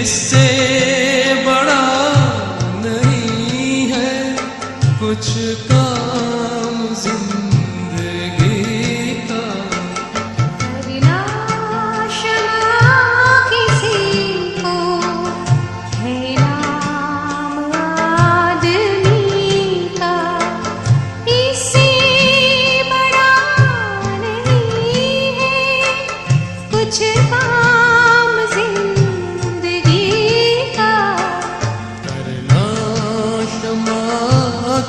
इससे बड़ा नहीं है कुछ काम जिंदगी का। करना क्षमा किसी को है नाम आदमी का, इससे बड़ा नहीं है कुछ काम जिंदगी का। करना क्षमा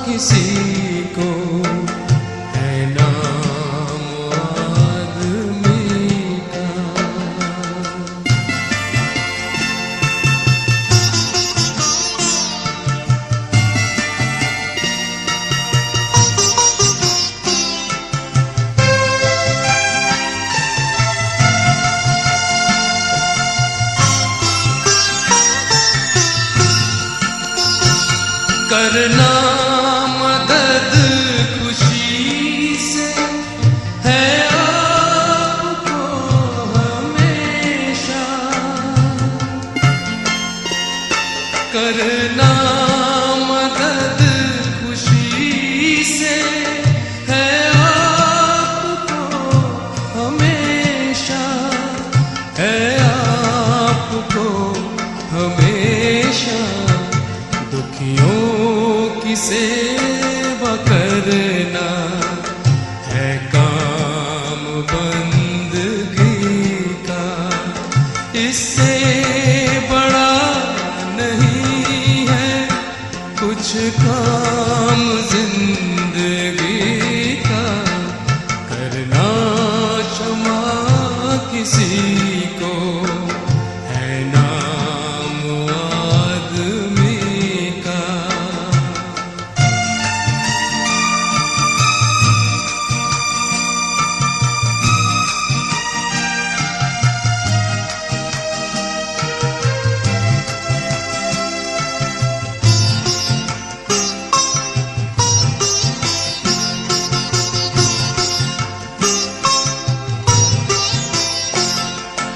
किसी को है नाम आदमी का। करना मदद खुशी से है आपको हमेशा। करना मदद खुशी से है आपको हमेशा, है आपको हमेशा। दुखियों की सेवा करना है काम बंदगी का, इससे बड़ा नहीं है कुछ काम जिंदगी का। करना क्षमा किसी को है नाम आदमी का।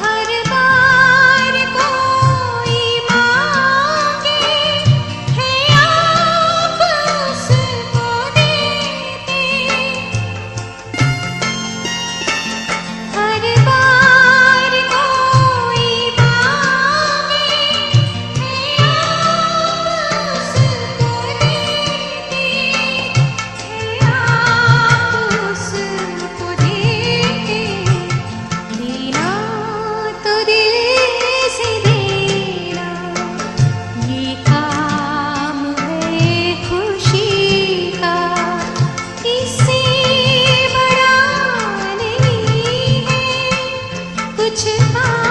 हर बार कोई मांगे है आप उसको देते। हर बार कोई मांगे है आप उसको देते। है आप उसको देते। देना तो दिल से देना, ये काम है खुशी का, इससे बड़ा नहीं है कुछ काम